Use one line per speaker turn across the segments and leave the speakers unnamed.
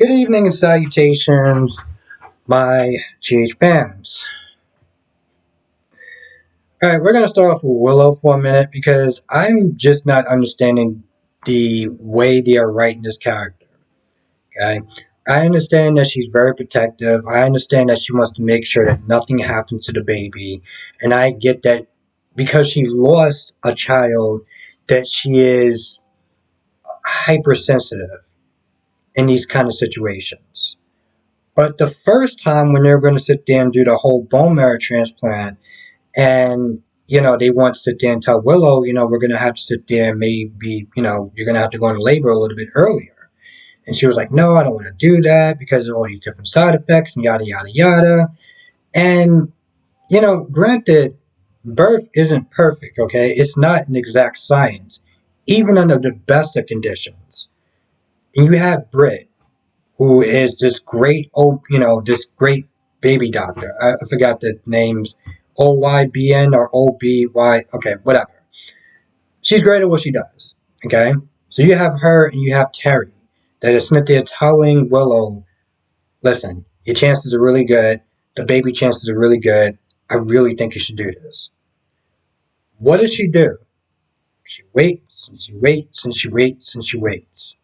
Good evening and salutations, my GH fans. Alright, we're going to start off with Willow for a minute because I'm just not understanding the way they are writing this character. Okay? I understand that she's very protective. I understand that she wants to make sure that nothing happens to the baby. And I get that because she lost a child, that she is hypersensitive in these kind of situations. But the first time when they're going to sit there and do the whole bone marrow transplant, and they want to sit there and tell Willow, we're going to have to sit there and maybe, you're going to have to go into labor a little bit earlier. And she was like, no, I don't want to do that because of all these different side effects and yada, yada, yada. And, granted, birth isn't perfect, okay? It's not an exact science, even under the best of conditions. And you have Britt, who is this great, this great baby doctor. I forgot the names, OYBN or OBY, okay, whatever. She's great at what she does, okay? So you have her and you have Terry that is sitting there telling Willow, listen, your chances are really good. The baby chances are really good. I really think you should do this. What does she do? She waits and she waits and she waits and she waits.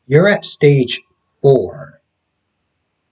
You're at stage 4.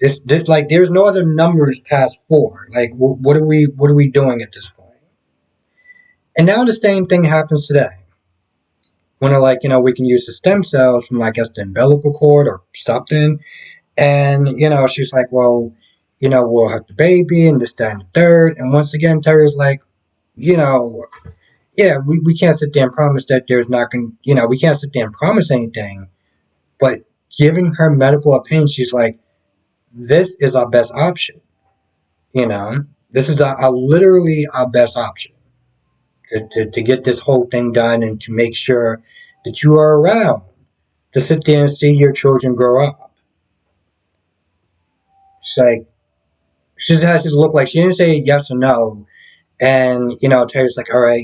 This like there's no other numbers past 4. Like what are we doing at this point? And now the same thing happens today. When they're like, we can use the stem cells from I guess the umbilical cord or something. And, she's like, well, we'll have the baby and this, that, and the third. And once again, Terry's like, yeah, we can't sit there and promise that there's not going to, we can't sit there and promise anything. But giving her medical opinion, she's like, this is our best option. This is literally our best option to get this whole thing done and to make sure that you are around to sit there and see your children grow up. She's like, she just has to look like she didn't say yes or no. And, Terry's like, all right,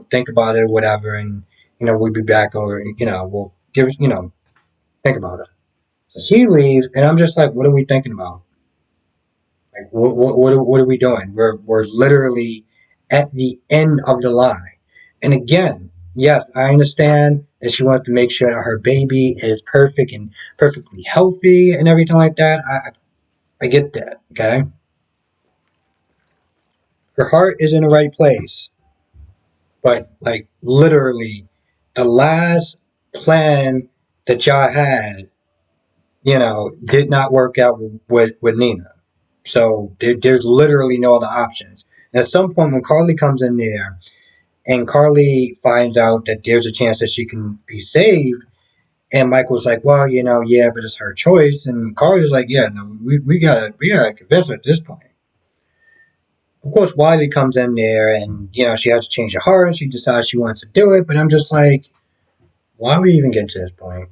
think about it or whatever. And, we'll be back or, we'll give it, think about it. So she leaves and I'm just like, what are we thinking about? Like, what are we doing? We're literally at the end of the line. And again, yes, I understand that she wants to make sure that her baby is perfect and perfectly healthy and everything like that. I get that, okay? Her heart is in the right place. But, like, literally, the last plan that y'all had, did not work out with Nina. So there's literally no other options. And at some point when Carly comes in there and Carly finds out that there's a chance that she can be saved, and Michael's like, well, yeah, but it's her choice. And Carly's like, yeah, no, we gotta convince her at this point. Of course, Wiley comes in there and, she has to change her heart and she decides she wants to do it. But I'm just like, why are we even getting to this point?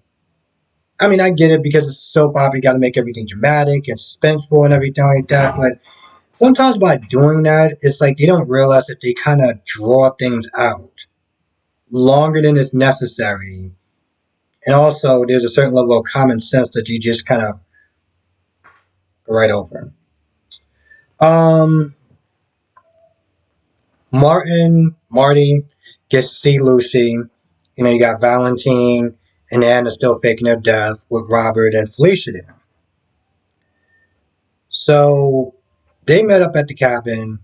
I mean, I get it because it's a soap opera. You got to make everything dramatic and suspenseful and everything like that. But sometimes by doing that, it's like they don't realize that they kind of draw things out longer than is necessary. And also, there's a certain level of common sense that you just kind of go right over. Marty gets to see Lucy. You got Valentine and Anna still faking their death with Robert and Felicia there. So they met up at the cabin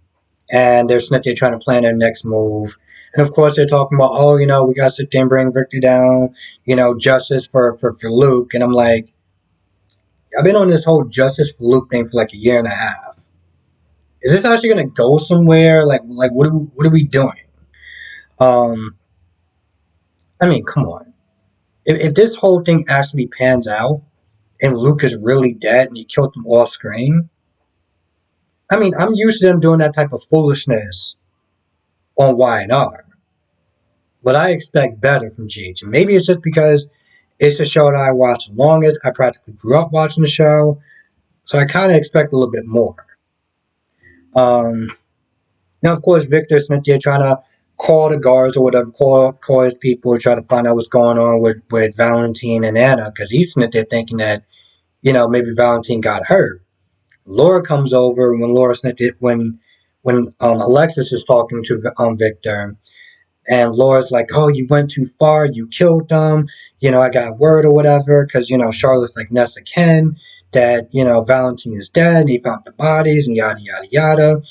and they're sitting there trying to plan their next move. And of course they're talking about, oh, we got to sit there and bring Victor down, justice for Luke. And I'm like, I've been on this whole justice for Luke thing for like a year and a half. Is this actually going to go somewhere? Like what are we doing? I mean, come on. If this whole thing actually pans out and Luke is really dead and he killed him off screen, I mean, I'm used to them doing that type of foolishness on Y&R. But I expect better from GH. And maybe it's just because it's a show that I watched the longest. I practically grew up watching the show. So I kind of expect a little bit more. Now, of course, Victor's there trying to call the guards or whatever, call his people, try to find out what's going on with Valentine and Anna, because he's sitting there thinking that, maybe Valentine got hurt. Laura comes over when Alexis is talking to Victor, and Laura's like, "Oh, you went too far. You killed them. I got word or whatever, because Charlotte's like Nessa Ken that Valentine is dead, and he found the bodies and yada yada yada."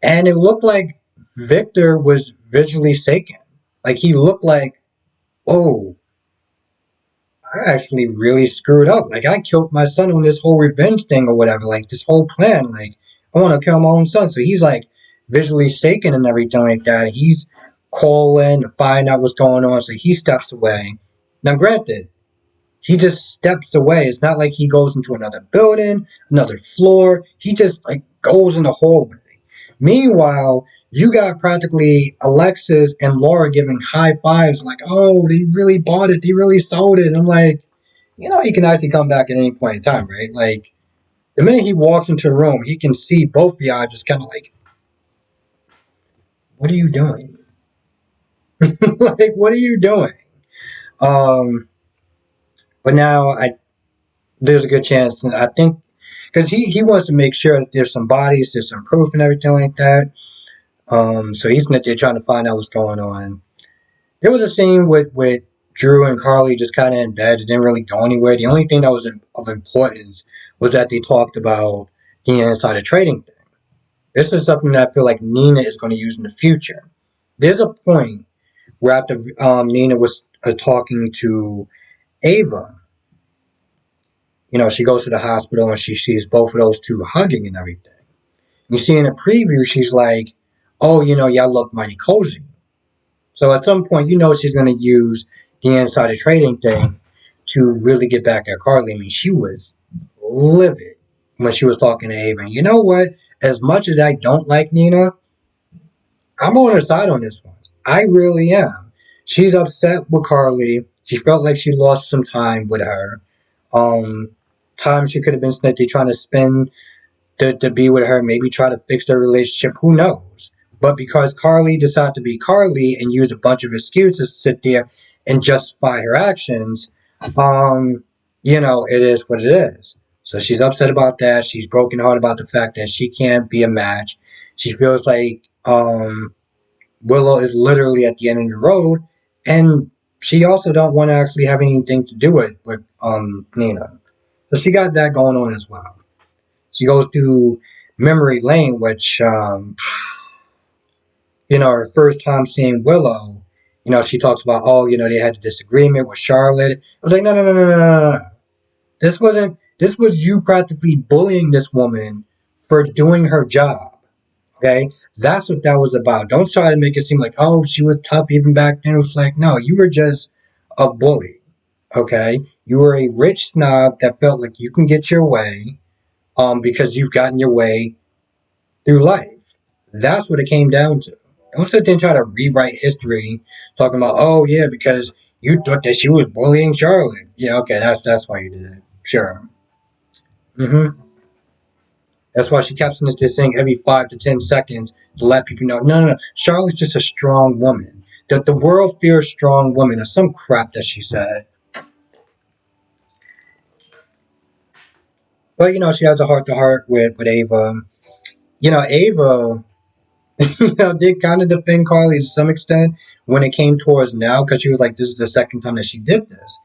And it looked like Victor was visually shaken. Like he looked like, "Oh, I actually really screwed up. Like I killed my son on this whole revenge thing or whatever. Like this whole plan. Like I want to kill my own son." So he's like visually shaken and everything like that. He's calling to find out what's going on. So he steps away. Now, granted, he just steps away. It's not like he goes into another building, another floor. He just like goes in the hallway. Meanwhile, you got practically Alexis and Laura giving high fives, like, "Oh, they really bought it. They really sold it." And I'm like, he can actually come back at any point in time, right? Like, the minute he walks into a room, he can see both of y'all just kind of like, "What are you doing?" Like, what are you doing? Um, but now there's a good chance, and I think, because he wants to make sure that there's some bodies, there's some proof and everything like that. So he's not there trying to find out what's going on. There was a scene with Drew and Carly just kind of in bed. It didn't really go anywhere. The only thing that was of importance was that they talked about the insider trading thing. This is something that I feel like Nina is going to use in the future. There's a point where after Nina was talking to Ava, she goes to the hospital and she sees both of those two hugging and everything. You see in a preview, she's like, "Oh, y'all look mighty cozy." So at some point, she's going to use the insider trading thing to really get back at Carly. I mean, she was livid when she was talking to Ava. And you know what? As much as I don't like Nina, I'm on her side on this one. I really am. She's upset with Carly. She felt like she lost some time with her. Um, Time she could have been snitty trying to spend to be with her, maybe try to fix their relationship. Who knows? But because Carly decided to be Carly and use a bunch of excuses to sit there and justify her actions, it is what it is. So she's upset about that. She's brokenhearted about the fact that she can't be a match. She feels like Willow is literally at the end of the road, and she also don't want to actually have anything to do with Nina. So she got that going on as well. She goes through memory lane, which her first time seeing Willow, she talks about, "Oh, they had a disagreement with Charlotte." I was like, no, no, no, no, no, no, no. This wasn't. This was you practically bullying this woman for doing her job. Okay, that's what that was about. Don't try to make it seem like, oh, she was tough even back then. It was like, no, you were just a bully. Okay, you were a rich snob that felt like you can get your way, because you've gotten your way through life. That's what it came down to. Don't sit there and try to rewrite history, talking about, oh yeah, because you thought that she was bullying Charlotte. Yeah, okay, that's why you did it. Sure. Mm-hmm. That's why she kept saying every 5 to 10 seconds to let people know, no, no, no. Charlotte's just a strong woman. That the world fears strong women, or some crap that she said. But she has a heart to heart with Ava. Ava did kind of defend Carly to some extent when it came towards now, because she was like, this is the second time that she did this.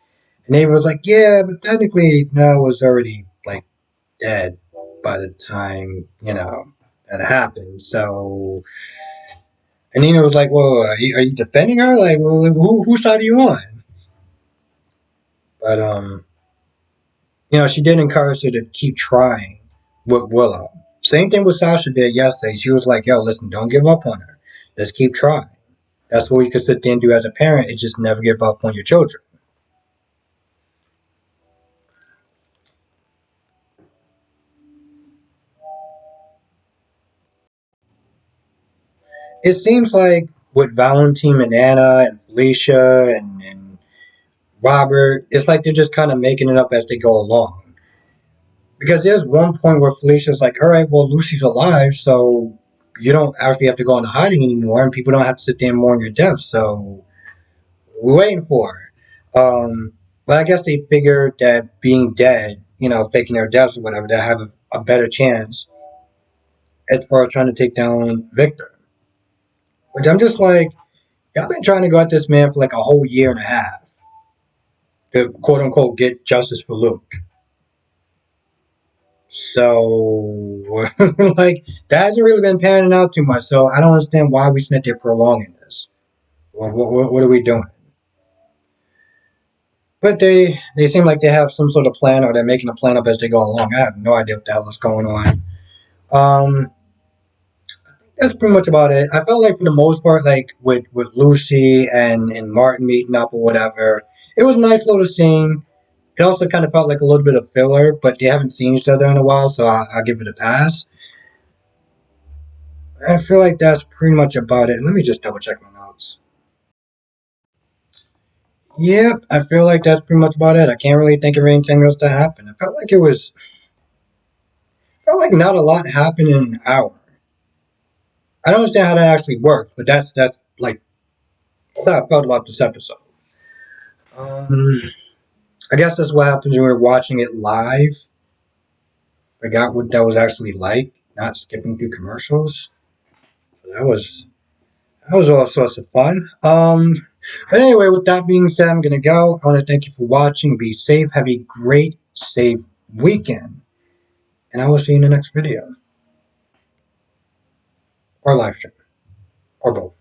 And Ava was like, yeah, but technically Now was already like dead by the time, that happened. So, and Nina was like, well, are you defending her? Like, well, whose side are you on? But, she did encourage her to keep trying with Willow. Same thing with Sasha did yesterday. She was like, yo, listen, don't give up on her. Let's keep trying. That's what you can sit there and do as a parent, is just never give up on your children. It seems like with Valentine and Anna and Felicia and Robert, it's like they're just kind of making it up as they go along. Because there's one point where Felicia's like, all right, well, Lucy's alive, so, you don't actually have to go into hiding anymore, and people don't have to sit there and mourn your death. So we're waiting for it. But I guess they figured that being dead, faking their deaths or whatever, they have a better chance as far as trying to take down Victor. Which I'm just like, I've been trying to go at this man for like a whole year and a half to quote unquote get justice for Luke. So, like, that hasn't really been panning out too much. So, I don't understand why we sit there prolonging this. What are we doing? But they seem like they have some sort of plan, or they're making a plan up as they go along. I have no idea what the hell is going on. Um, that's pretty much about it. I felt like for the most part, like with Lucy and Martin meeting up or whatever, it was a nice little scene. It also kind of felt like a little bit of filler, but they haven't seen each other in a while, so I'll give it a pass. I feel like that's pretty much about it. Let me just double check my notes. Yep, I feel like that's pretty much about it. I can't really think of anything else that happened. It felt like not a lot happened in an hour. I don't understand how that actually works, but that's like that's how I felt about this episode. Um, I guess that's what happens when we're watching it live. Forgot what that was actually like, not skipping through commercials. That was all sorts of fun. But anyway, with that being said, I'm gonna go. I want to thank you for watching. Be safe. Have a great, safe weekend, and I will see you in the next video or live stream or both.